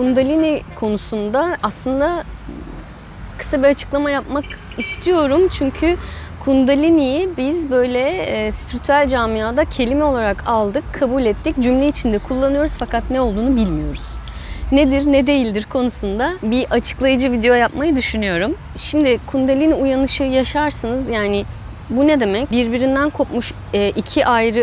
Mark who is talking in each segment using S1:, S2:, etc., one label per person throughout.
S1: Kundalini konusunda aslında kısa bir açıklama yapmak istiyorum. Çünkü Kundalini'yi biz böyle spiritüel camiada kelime olarak aldık, kabul ettik, cümle içinde kullanıyoruz fakat ne olduğunu bilmiyoruz. Nedir, ne değildir konusunda bir açıklayıcı video yapmayı düşünüyorum. Şimdi Kundalini uyanışı yaşarsınız. Yani bu ne demek? Birbirinden kopmuş iki ayrı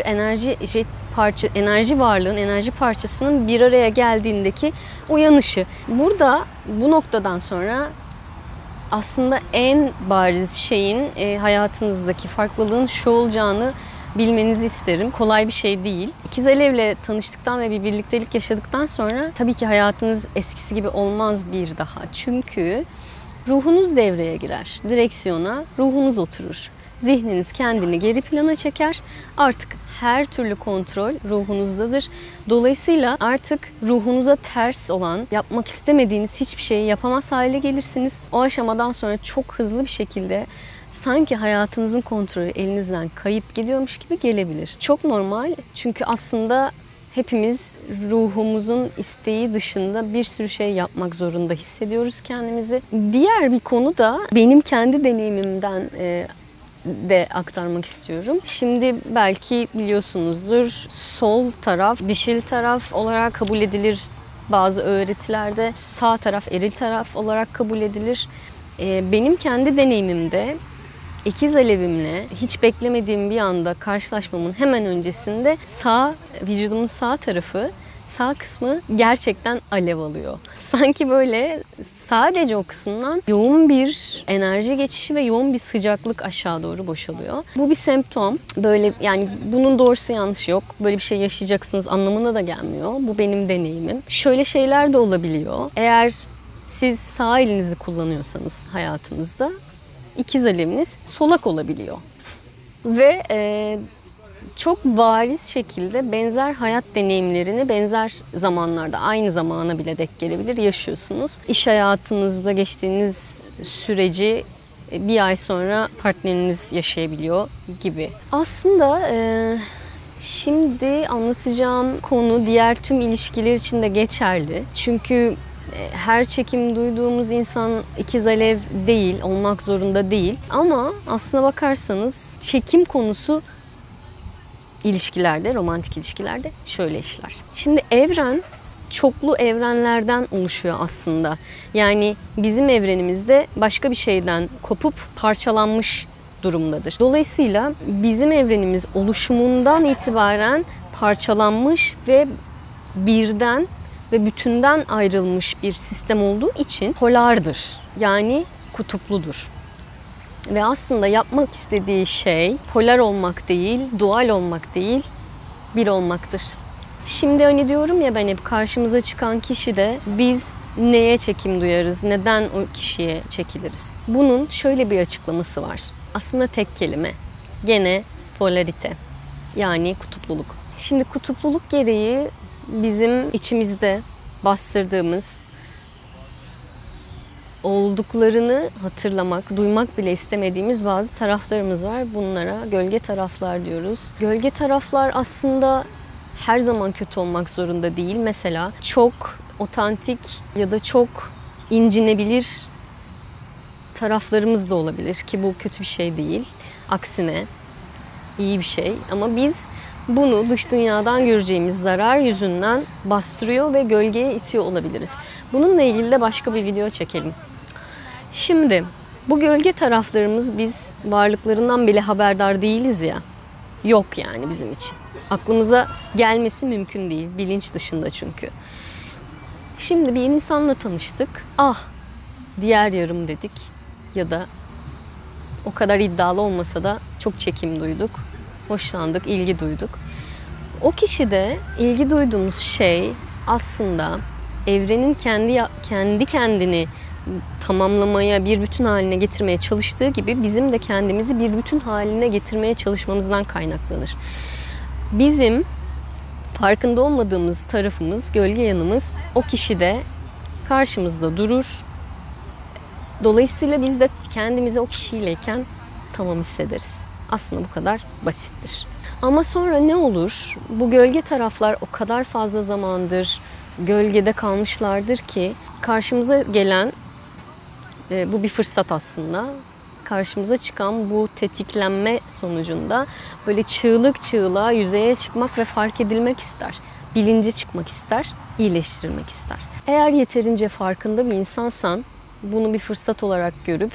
S1: enerji varlığın, enerji parçasının bir araya geldiğindeki uyanışı. Burada bu noktadan sonra aslında en bariz şeyin hayatınızdaki farklılığın şu olacağını bilmenizi isterim. Kolay bir şey değil. İkiz Alev'le tanıştıktan ve bir birliktelik yaşadıktan sonra tabii ki hayatınız eskisi gibi olmaz bir daha. Çünkü ruhunuz devreye girer. Direksiyona ruhunuz oturur. Zihniniz kendini geri plana çeker. Artık her türlü kontrol ruhunuzdadır. Dolayısıyla artık ruhunuza ters olan, yapmak istemediğiniz hiçbir şeyi yapamaz hale gelirsiniz. O aşamadan sonra çok hızlı bir şekilde sanki hayatınızın kontrolü elinizden kayıp gidiyormuş gibi gelebilir. Çok normal, çünkü aslında hepimiz ruhumuzun isteği dışında bir sürü şey yapmak zorunda hissediyoruz kendimizi. Diğer bir konu da benim kendi deneyimimden de aktarmak istiyorum. Şimdi belki biliyorsunuzdur, sol taraf dişil taraf olarak kabul edilir bazı öğretilerde, sağ taraf eril taraf olarak kabul edilir. Benim kendi deneyimimde ikiz alevimle hiç beklemediğim bir anda karşılaşmamın hemen öncesinde vücudumun sağ tarafı, sağ kısmı gerçekten alev alıyor. Sanki böyle sadece o kısımdan yoğun bir enerji geçişi ve yoğun bir sıcaklık aşağı doğru boşalıyor. Bu bir semptom. Böyle, yani bunun doğrusu yanlışı yok. Böyle bir şey yaşayacaksınız anlamına da gelmiyor. Bu benim deneyimim. Şöyle şeyler de olabiliyor. Eğer siz sağ elinizi kullanıyorsanız hayatınızda, ikiz aleviniz solak olabiliyor. Ve çok bariz şekilde benzer hayat deneyimlerini benzer zamanlarda, aynı zamana bile denk gelebilir, yaşıyorsunuz. İş hayatınızda geçtiğiniz süreci bir ay sonra partneriniz yaşayabiliyor gibi. Aslında şimdi anlatacağım konu diğer tüm ilişkiler için de geçerli. Çünkü her çekim duyduğumuz insan ikiz alev değil, olmak zorunda değil. Ama aslına bakarsanız çekim konusu ilişkilerde, romantik ilişkilerde şöyle işler. Şimdi evren çoklu evrenlerden oluşuyor aslında. Yani bizim evrenimizde başka bir şeyden kopup parçalanmış durumdadır. Dolayısıyla bizim evrenimiz oluşumundan itibaren parçalanmış ve birden ve bütünden ayrılmış bir sistem olduğu için polardır. Yani kutupludur. Ve aslında yapmak istediği şey polar olmak değil, dual olmak değil, bir olmaktır. Şimdi hani diyorum ya, ben hep karşımıza çıkan kişi de biz neye çekim duyarız, neden o kişiye çekiliriz? Bunun şöyle bir açıklaması var. Aslında tek kelime. Gene polarite. Yani kutupluluk. Şimdi kutupluluk gereği bizim içimizde bastırdığımız, olduklarını hatırlamak, duymak bile istemediğimiz bazı taraflarımız var. Bunlara gölge taraflar diyoruz. Gölge taraflar aslında her zaman kötü olmak zorunda değil. Mesela çok otantik ya da çok incinebilir taraflarımız da olabilir ki bu kötü bir şey değil. Aksine iyi bir şey. Ama biz bunu dış dünyadan göreceğimiz zarar yüzünden bastırıyor ve gölgeye itiyor olabiliriz. Bununla ilgili de başka bir video çekelim. Şimdi bu gölge taraflarımız, biz varlıklarından bile haberdar değiliz ya. Yok yani bizim için. Aklımıza gelmesi mümkün değil. Bilinç dışında çünkü. Şimdi bir insanla tanıştık. Ah, diğer yarım dedik. Ya da o kadar iddialı olmasa da çok çekim duyduk. Hoşlandık, ilgi duyduk. O kişide ilgi duyduğumuz şey aslında evrenin kendi kendini tamamlamaya, bir bütün haline getirmeye çalıştığı gibi bizim de kendimizi bir bütün haline getirmeye çalışmamızdan kaynaklanır. Bizim farkında olmadığımız tarafımız, gölge yanımız o kişide karşımızda durur. Dolayısıyla biz de kendimizi o kişiyleyken tamam hissederiz. Aslında bu kadar basittir. Ama sonra ne olur? Bu gölge taraflar o kadar fazla zamandır gölgede kalmışlardır ki karşımıza gelen, bu bir fırsat aslında. Karşımıza çıkan bu tetiklenme sonucunda böyle çığlık çığlığa yüzeye çıkmak ve fark edilmek ister. Bilince çıkmak ister, iyileştirilmek ister. Eğer yeterince farkında bir insansan bunu bir fırsat olarak görüp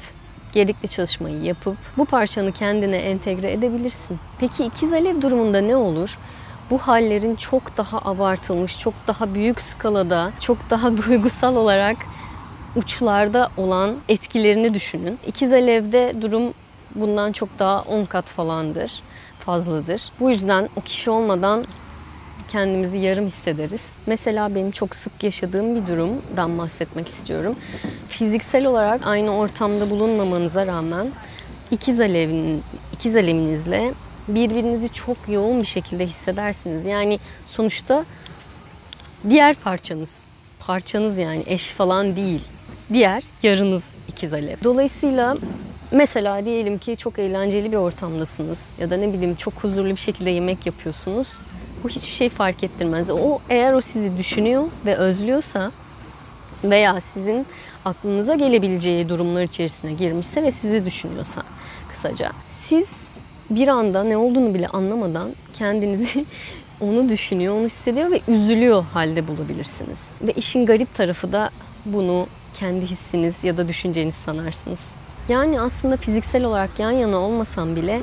S1: gerekli çalışmayı yapıp bu parçanı kendine entegre edebilirsin. Peki ikiz alev durumunda ne olur? Bu hallerin çok daha abartılmış, çok daha büyük skalada, çok daha duygusal olarak uçlarda olan etkilerini düşünün. İkiz alevde durum bundan çok daha 10 kat falandır, fazladır. Bu yüzden o kişi olmadan kendimizi yarım hissederiz. Mesela benim çok sık yaşadığım bir durumdan bahsetmek istiyorum. Fiziksel olarak aynı ortamda bulunmamanıza rağmen ikiz alevinizle birbirinizi çok yoğun bir şekilde hissedersiniz. Yani sonuçta diğer parçanız yani eş falan değil. Diğer yarınız ikiz alev. Dolayısıyla mesela diyelim ki çok eğlenceli bir ortamdasınız ya da ne bileyim çok huzurlu bir şekilde yemek yapıyorsunuz. Bu hiçbir şey fark ettirmez. Eğer o sizi düşünüyor ve özlüyorsa veya sizin aklınıza gelebileceği durumlar içerisine girmişse ve sizi düşünüyorsa kısaca. Siz bir anda ne olduğunu bile anlamadan kendinizi onu düşünüyor, onu hissediyor ve üzülüyor halde bulabilirsiniz. Ve işin garip tarafı da bunu kendi hissiniz ya da düşünceniz sanarsınız. Yani aslında fiziksel olarak yan yana olmasam bile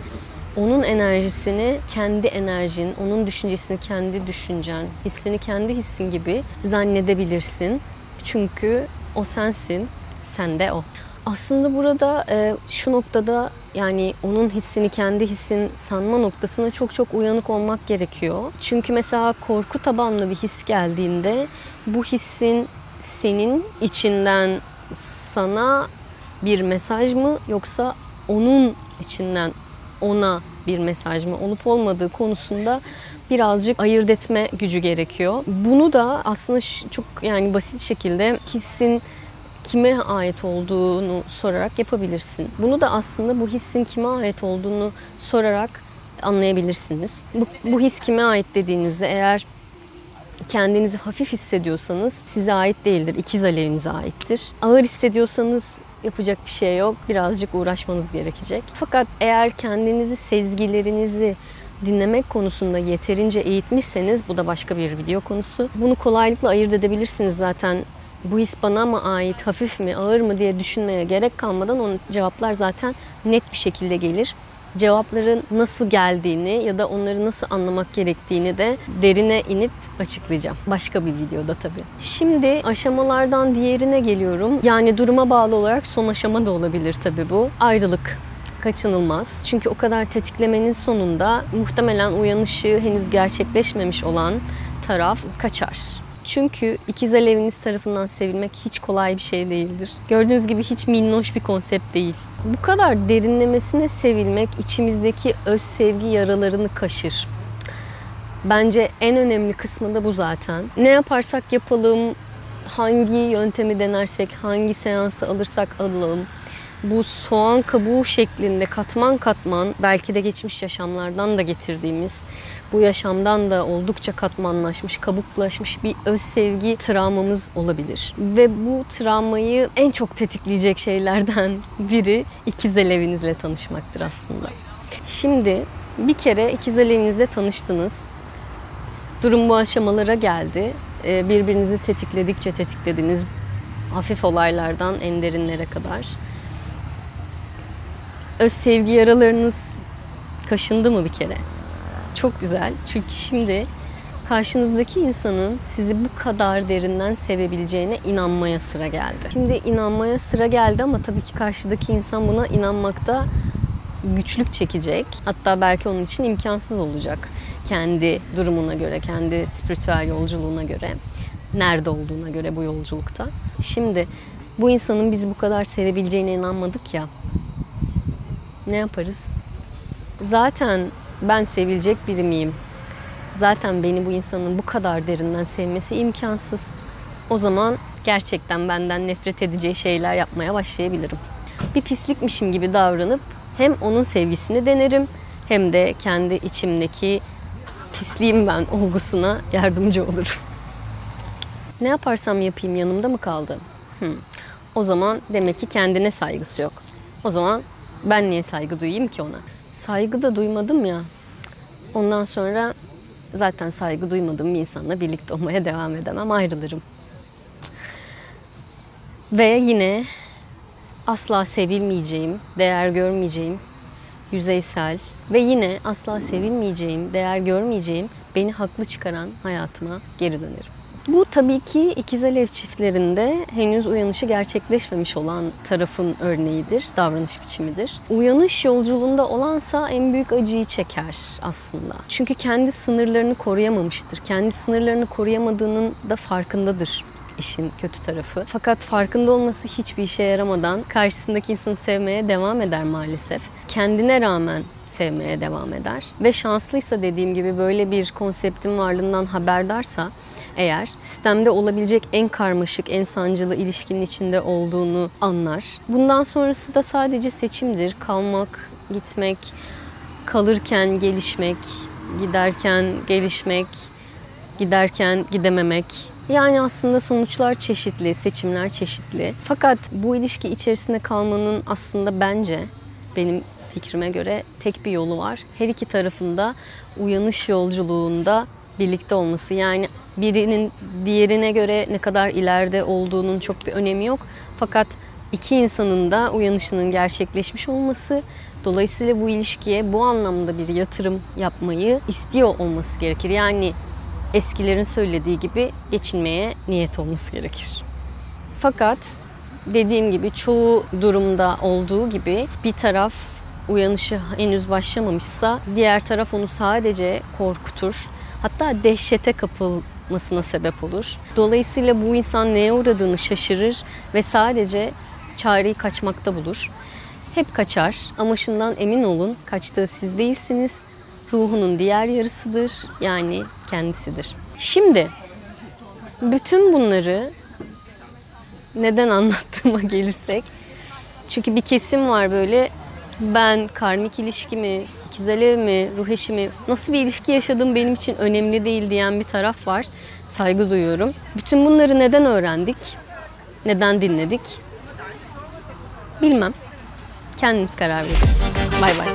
S1: onun enerjisini kendi enerjin, onun düşüncesini kendi düşüncen, hissini kendi hissin gibi zannedebilirsin. Çünkü o sensin, sen de o. Aslında burada şu noktada yani onun hissini kendi hissin sanma noktasına çok çok uyanık olmak gerekiyor. Çünkü mesela korku tabanlı bir his geldiğinde bu hissin senin içinden sana bir mesaj mı yoksa onun içinden ona bir mesaj mı olup olmadığı konusunda birazcık ayırt etme gücü gerekiyor. Bunu da aslında çok yani basit şekilde hissin kime ait olduğunu sorarak yapabilirsin. Bunu da aslında bu hissin kime ait olduğunu sorarak anlayabilirsiniz. Bu his kime ait dediğinizde eğer kendinizi hafif hissediyorsanız size ait değildir, ikiz alevinize aittir. Ağır hissediyorsanız yapacak bir şey yok, birazcık uğraşmanız gerekecek. Fakat eğer kendinizi, sezgilerinizi dinlemek konusunda yeterince eğitmişseniz, bu da başka bir video konusu. Bunu kolaylıkla ayırt edebilirsiniz zaten. Bu his bana mı ait, hafif mi, ağır mı diye düşünmeye gerek kalmadan onun cevaplar zaten net bir şekilde gelir. Cevapların nasıl geldiğini ya da onları nasıl anlamak gerektiğini de derine inip açıklayacağım. Başka bir videoda tabii. Şimdi aşamalardan diğerine geliyorum. Yani duruma bağlı olarak son aşama da olabilir tabii bu. Ayrılık kaçınılmaz. Çünkü o kadar tetiklemenin sonunda muhtemelen uyanışı henüz gerçekleşmemiş olan taraf kaçar. Çünkü ikiz aleviniz tarafından sevilmek hiç kolay bir şey değildir. Gördüğünüz gibi hiç minnoş bir konsept değil. Bu kadar derinlemesine sevilmek içimizdeki öz sevgi yaralarını kaşır. Bence en önemli kısmı da bu zaten. Ne yaparsak yapalım, hangi yöntemi denersek, hangi seansı alırsak alalım, bu soğan kabuğu şeklinde katman katman, belki de geçmiş yaşamlardan da getirdiğimiz, bu yaşamdan da oldukça katmanlaşmış, kabuklaşmış bir öz sevgi travmamız olabilir. Ve bu travmayı en çok tetikleyecek şeylerden biri ikiz alevinizle tanışmaktır aslında. Şimdi bir kere ikiz alevinizle tanıştınız. Durum bu aşamalara geldi. Birbirinizi tetikledikçe tetiklediniz. Hafif olaylardan en derinlere kadar. Öz sevgi yaralarınız kaşındı mı bir kere? Çok güzel. Çünkü şimdi karşınızdaki insanın sizi bu kadar derinden sevebileceğine inanmaya sıra geldi. Şimdi inanmaya sıra geldi ama tabii ki karşıdaki insan buna inanmakta güçlük çekecek. Hatta belki onun için imkansız olacak. Kendi durumuna göre, kendi spiritüel yolculuğuna göre, nerede olduğuna göre bu yolculukta. Şimdi bu insanın bizi bu kadar sevebileceğine inanmadık ya. Ne yaparız? Zaten ben sevilecek biri miyim? Zaten beni bu insanın bu kadar derinden sevmesi imkansız. O zaman gerçekten benden nefret edeceği şeyler yapmaya başlayabilirim. Bir pislikmişim gibi davranıp hem onun sevgisini denerim hem de kendi içimdeki pisliğim ben olgusuna yardımcı olurum. Ne yaparsam yapayım yanımda mı kaldı? O zaman demek ki kendine saygısı yok. O zaman ben niye saygı duyayım ki ona? Saygı da duymadım ya. Ondan sonra zaten saygı duymadığım bir insanla birlikte olmaya devam edemem, ayrılırım. Ve yine asla sevilmeyeceğim, değer görmeyeceğim, yüzeysel ve yine asla sevilmeyeceğim, değer görmeyeceğim, beni haklı çıkaran hayatıma geri dönerim. Bu tabii ki ikiz alev çiftlerinde henüz uyanışı gerçekleşmemiş olan tarafın örneğidir, davranış biçimidir. Uyanış yolculuğunda olansa en büyük acıyı çeker aslında. Çünkü kendi sınırlarını koruyamamıştır. Kendi sınırlarını koruyamadığının da farkındadır işin kötü tarafı. Fakat farkında olması hiçbir işe yaramadan karşısındaki insanı sevmeye devam eder maalesef. Kendine rağmen sevmeye devam eder. Ve şanslıysa, dediğim gibi, böyle bir konseptin varlığından haberdarsa eğer, sistemde olabilecek en karmaşık, en sancılı ilişkinin içinde olduğunu anlar. Bundan sonrası da sadece seçimdir. Kalmak, gitmek, kalırken gelişmek, giderken gelişmek, giderken gidememek. Yani aslında sonuçlar çeşitli, seçimler çeşitli. Fakat bu ilişki içerisinde kalmanın aslında bence, benim fikrime göre tek bir yolu var. Her iki tarafında uyanış yolculuğunda birlikte olması. Yani birinin diğerine göre ne kadar ileride olduğunun çok bir önemi yok. Fakat iki insanın da uyanışının gerçekleşmiş olması, dolayısıyla bu ilişkiye bu anlamda bir yatırım yapmayı istiyor olması gerekir. Yani eskilerin söylediği gibi geçinmeye niyet olması gerekir. Fakat dediğim gibi çoğu durumda olduğu gibi bir taraf uyanışı henüz başlamamışsa diğer taraf onu sadece korkutur. Hatta dehşete kapılmasına sebep olur. Dolayısıyla bu insan neye uğradığını şaşırır ve sadece çareyi kaçmakta bulur. Hep kaçar ama şundan emin olun, kaçtığı siz değilsiniz. Ruhunun diğer yarısıdır, yani kendisidir. Şimdi bütün bunları neden anlattığıma gelirsek, çünkü bir kesim var böyle, ben karmik ilişkimi, ikiz alev mi, ruh eşi mi, nasıl bir ilişki yaşadığım benim için önemli değil diyen bir taraf var. Saygı duyuyorum. Bütün bunları neden öğrendik? Neden dinledik? Bilmem. Kendiniz karar verin. Bay bay.